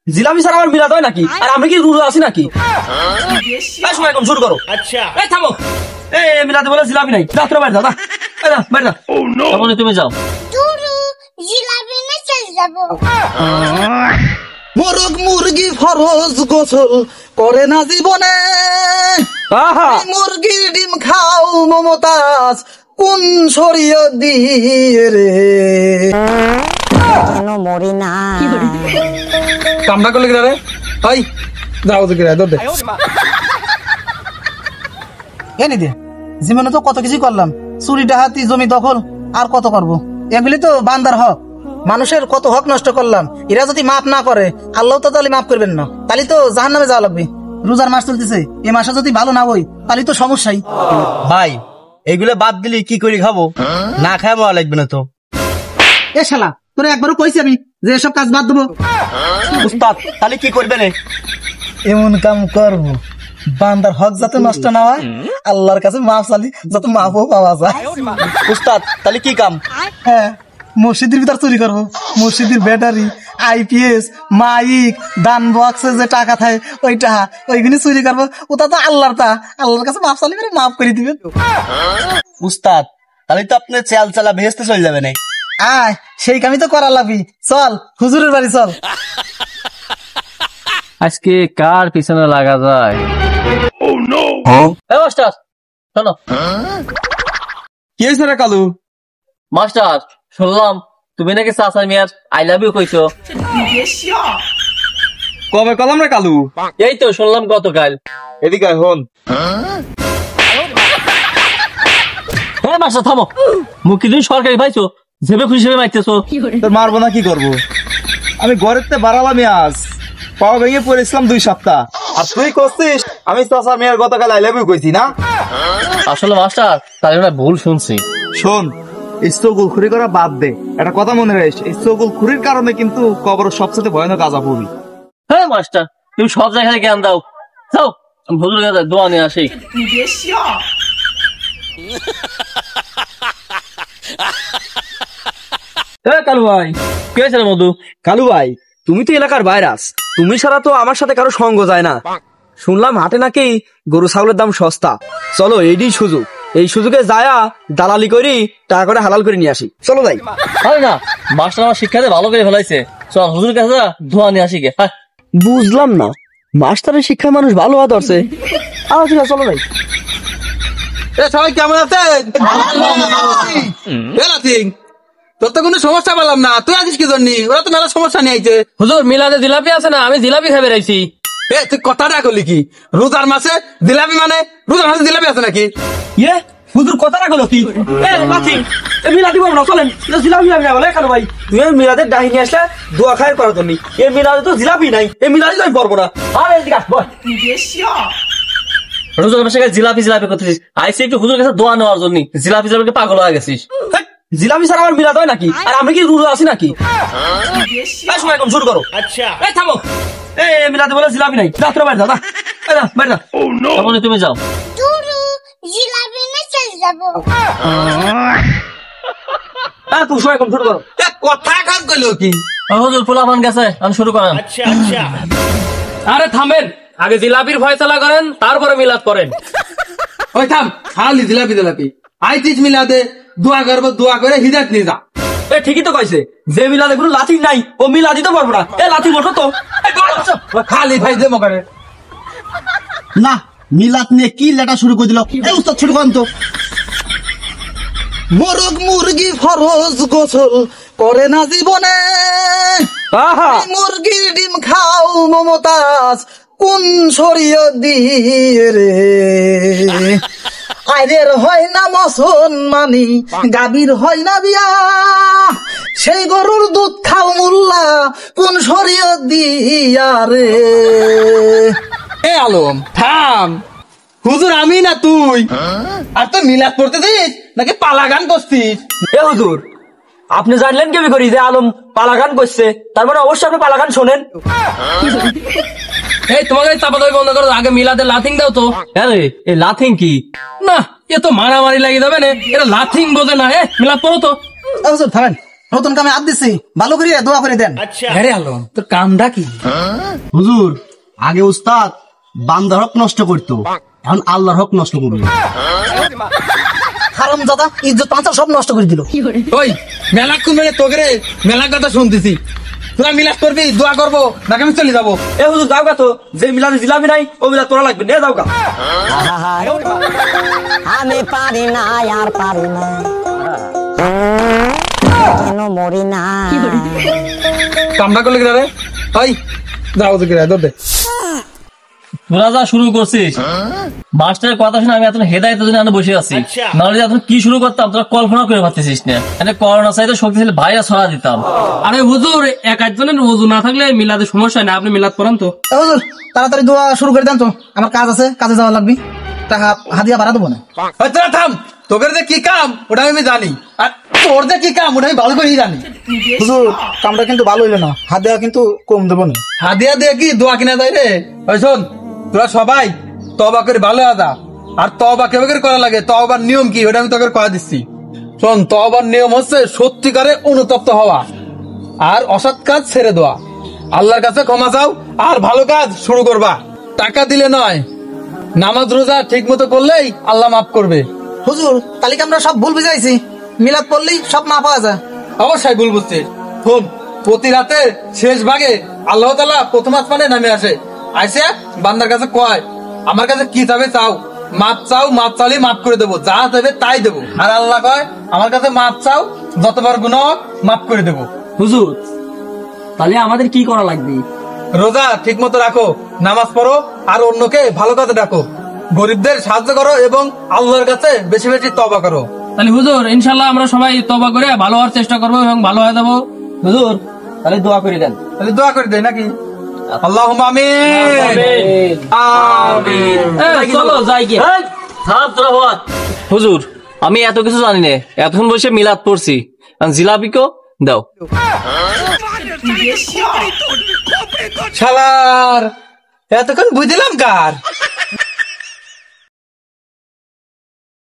জিলাপি ছাড়া আমার মিলাদ হয় নাকি? আর আমি কি রোজা আছি নাকি? সময় কম শুরু করো। আচ্ছা থামো। মিলাদে বলে জিলাপি নাই, রাত্রে বাইরে দাদা বাইরে যা। তুমি যাও। জিলাপি না চলে যাবো। মোরগ মুরগি ফরজ গোসল করে না জীবনে, মুরগির ডিম খাও মমতাজ কোন শরীয়ত দিয়ে রে। মরি না কামনা করলে কিনা রে? হাই যাও তো কিনা দে এনে দে। জীবনে তো কত কিছু করলাম, চুরি ডাহাতি জমি দখল আর কত করবো। এগুলি তো বান্দার হক, মানুষের কত হক নষ্ট করলাম। এরা যদি মাফ না করে আল্লাহ তো তাহলে মাফ করবেন না, তাহলে তো জাহান্নামে যাওয়া লাগবে। রোজার মাস চলতেছে, এই মাসে যদি ভালো না হই তাহলে তো সমস্যাই। ভাই এগুলো বাদ দিলে কি করে খাবো? না খায় মজা লাগবে না তো। এ শালা তোরে একবারও কইছি আমি যে এসব কাজ বাদ দেবো। উস্তাদ তাহলে কি করবে না? এমন কাম করবো বান্দার হক যাতে নষ্ট না হয়, আল্লাহর কাছে মাফ চালি যাতে মাফও পাওয়া যায়। উস্তাদ তাহলে কি কাম? হ্যাঁ, মসজিদের ভিতর চুরি করবো। মসজিদের ব্যাটারি, আইপিএস, মাইক, দান বক্সে যে টাকা থাকে ওই টাকা ওইগুলি চুরি করবো। ওটা তো আল্লাহর কাছে মাফ চালি মাফ করে দিবে। উস্তাদ তাহলে তো আপনি চাল চালা ভেস্তে চলে যাবে না। আয় সেই কামই তো করা লাগবি, চল হুজুরের বাড়ি চল। আজকে কার পিছনে লাগা যায়? মাস্টার শোনো। কি হয়েছে রে কালু? মাস্টার শুনলাম তুমি নাকি চাচা মিয়ার আই লাভ ইউ কইছো। কবে কলাম রে কালু? এই তো শুনলাম গতকাল। এদিকে হন। হ্যাঁ মাস্টার থামো, মুখি তুমি সরকারি পাইছো, যেভাবে খুশি হিসেবে মারতেছো। তোর মারবো না কি করবো? আমি ঘরের তে বাড়ালাম আজ, পাওয়া ভেঙে পড়েছিলাম 2 সপ্তাহ। আর তুই করছিস আমি চাচা মেয়ের গতকাল আই লাভ ইউ কইছি না? আসলে মাস্টার তাহলে না ভুল শুনছি। শোন, ইস্তগুল খুরি করা বাদ দে, একটা কথা মনে রাখিস, ইস্তগুল খুরির কারণে কিন্তু কবরের সবচেয়ে ভয়ানক আযাব হবে। হ্যাঁ মাস্টার তুমি সব জায়গায় জ্ঞান দাও। যাও আমি হুজুরের কাছে দোয়া নিয়ে আসি। কালু ভাই কি হয়েছে রে মধু? কালু ভাই তুমি তো এলাকার ভাইরাস, তুমি ছাড়া তো আমার সাথে কারো সঙ্গ যায় না। শুনলাম হাটে নাকি গরু ছাগলের দাম সস্তা, চলো এইটাই সুযোগ, এই সুযোগে যায়া দালালি করি টাকা করে হালাল করে নিয়ে আসি। চলো যাই। আরে না, মাস্টার আমার শিক্ষাতে ভালো করে ফেলাইছে, চল হুজুরের কাছে দোয়া নিয়ে আসি গে। বুঝলাম না, মাস্টারের শিক্ষায় মানুষ ভালো হওয়া ধরছে। ঠিক আছে চলো যাই। সবাই কেমন আছেন? তোর তো কোনো সমস্যা পেলাম না, তুই আছিস কি জন্য? ওরা তো মেলা সমস্যা নিয়ে আইছে। হুজুর মিলাদে জিলাপি আছে না, আমি জিলাপি খাই বেড়াইছি। তুই কথাটা করলি কি? রোজার মাসে জিলাপি মানে রোজার মাসে জিলাপি আছে নাকি? ইয়ে হুজুর কথা রাখলো কি? মিলাদি বলবো না, চলেন। জিলাপি বলে কালু ভাই তুই মিলাদের ডাহি নিয়ে আসলে দোয়া খায় করার জন্য। এই মিলাদে তো জিলাপি নাই, এই মিলাদি তো আমি পারবো না। আরে রোজার মাসে জিলাপি জিলাপি করতেছিস, আইসি একটু হুজুরের কাছে দোয়া নেওয়ার জন্য। জিলাপি জিলাপি পাগল হয়ে গেছিস। জিলাপি ছাড়া আমার মিলাদ হয় নাকি? আর আমি কি রোজা আছি নাকি? সময় কম শুরু করো। আচ্ছা থামো। মিলাদে বলে জিলাপি নাই, রাত্রে বাইরে দাদা বাইরে যা। তুমি যাও। জিলাপি না চলে যাবো। তুমি সময় কম শুরু করো। কথা কাজ করলো কি? হুজুর পোলাপান গেছে, আমি শুরু করেন। আরে থামেন, আগে জিলাপির ফয়সালা করেন, তারপরে মিলাদ করেন। ওই থাম, খালি জিলাপি আইতিস মিলাদে দোয়া করবো, দোয়া করে হিদায়ত নিয়ে যা। ঠিকই তো কইছে, যে মিলাদে কোনো লাথি নাই ও মিলাদি তো পারবো না। লাথি বসো তো খালি ভাই দে মকারে না। মিলাদ নিয়ে কি লেটা শুরু করে দিল? উস্তাদ শুরু করেন তো। মোরগ মুরগি ফরজ গোসল করে না জীবনে, মুরগির ডিম খাও মমতাজ কোন শরীয়ত দিয়ে রে। আইরের হয় না মুসলমানি, গাভীর হয় না বিয়া, সেই গরুর দুধ খাও মোল্লা কোন শরীয়ত দিয়া রে। এ আলম থাম, হুজুর আমি না তুই? আর তো মিলাদ পড়তে দিস নাকি পালা গান করছিস? হুজুর আপনি জানলেন কেমনি করি যে আলম পালা গান করছে? তার মানে অবশ্যই আপনি পালা গান শোনেন। এই তোমাকে চাপাদাবি বন্ধ করো, আগে মিলাদে লাথিং দাও তো। আরে এই লাথিং কি? না এ তো মারামারি লাগিয়ে যাবে না, এটা লাথিং বোঝে না। মিলাদ পড়ো তো। হুজুর থামেন, নতুন কামে হাত দিছি, ভালো করে দোয়া করে দেন। আরে আলো তোর কামটা কি? হুজুর, আগে উস্তাদ বান্দার হক নষ্ট করতো, এখন আল্লাহর হক নষ্ট করবে। হারামজাদা ইজ্জত পাঁচাল সব নষ্ট করে দিল। ওই মেলা কুমেরে তোকে মেলা কথা শুনতেছি, তোরা মিলাদ করবি, দোয়া করবো নাকি আমি চলে যাবো? এ হুজুর যাও গা তো, যে মিলাদে জিলাপি নাই ও মিলাদ তোরা লাগবে, নিয়ে যাও গা। আমি পারি না আর পারি না, কেন মরি না। কামটা করলে কি রে? ওই যাও তো কিরা দে। তোরা যা শুরু করছিস, মাস্টারের কথা শুনে আমি এখন হেদায়তের জন্য বসে আছি। নাহলে এখন কি শুরু করতাম তোরা কল্পনা করে পারতেছিস না। এখানে করোনা চাইতে শক্তিশালী ভাইরা ছড়া দিতাম। আরে হুজুর, এক একজনের ওযু না থাকলে মিলাদে সমস্যা না, আপনি মিলাদ করেন তো। এ হুজুর তাড়াতাড়ি দোয়া শুরু করে দেন তো, আমার কাজ আছে, কাজে যাওয়া লাগবে, টাকা হাদিয়া বাড়া দেবো না। ওই তোরা থাম, তোদের যে কি কাম ওটা আমি জানি, আর তোর যে কি কাম ওটা আমি ভালো করেই জানি। হুজুর কামটা কিন্তু ভালো হইলো না, হাদিয়া কিন্তু কম দেবো না। হাদিয়া দিয়ে কি দোয়া কিনা যায় রে? ওই শোন, তোরা সবাই তওবা করে ভালো আদা, আর তওবা কেমন করে করা লাগে, তওবার নিয়ম কি ওটা আমি তোকে কয়া দিচ্ছি। শোন, তওবার নিয়ম হচ্ছে সত্যিকারে অনুতপ্ত হওয়া আর অসৎ কাজ ছেড়ে দেওয়া, আল্লাহর কাছে ক্ষমা চাও আর ভালো কাজ শুরু করবা। টাকা দিলে নয়, নামাজ রোজা ঠিক মতো করলেই আল্লাহ মাফ করবে। হুজুর তাহলে কি আমরা সব ভুল বুঝাইছি, মিলাদ পড়লেই সব মা পাওয়া যায়? অবশ্যই ভুল বুঝছিস। শোন, প্রতি রাতে শেষ ভাগে আল্লাহ তাআলা প্রথম আসমানে নামে আসে, আইসে বান্দার কাছে কয় আমার কাছে কি চাবে চাও, মাপ চাও, মাপ চাইলে মাফ করে দেবো, যা চাইবে তাই দেবো। আর আল্লাহ কয় আমার কাছে মাপ চাও, যতবার গুনাহ হোক মাফ করে দেবো। হুজুর তাহলে আমাদের কি করা লাগবে? রোজা ঠিক মতো রাখো, নামাজ পড়ো, আর অন্যকে ভালো কাজে ডাকো, গরিবদের সাহায্য করো এবং আল্লাহর কাছে বেশি বেশি তওবা করো। তাহলে হুজুর ইনশাল্লাহ আমরা সবাই তওবা করে ভালো হওয়ার চেষ্টা করবো এবং ভালো হয়ে যাবো। হুজুর তাহলে দোয়া করে দেন। তাহলে দোয়া করে দেয় নাকি? আল্লাহুম্মা আমিন। চলো যাই গিয়ে। হুজুর আমি এত কিছু জানি না, এতক্ষণ বসে মিলাদ পড়ছি, জিলাপিকেও দাও। শালার এতক্ষণ বুঝলাম কার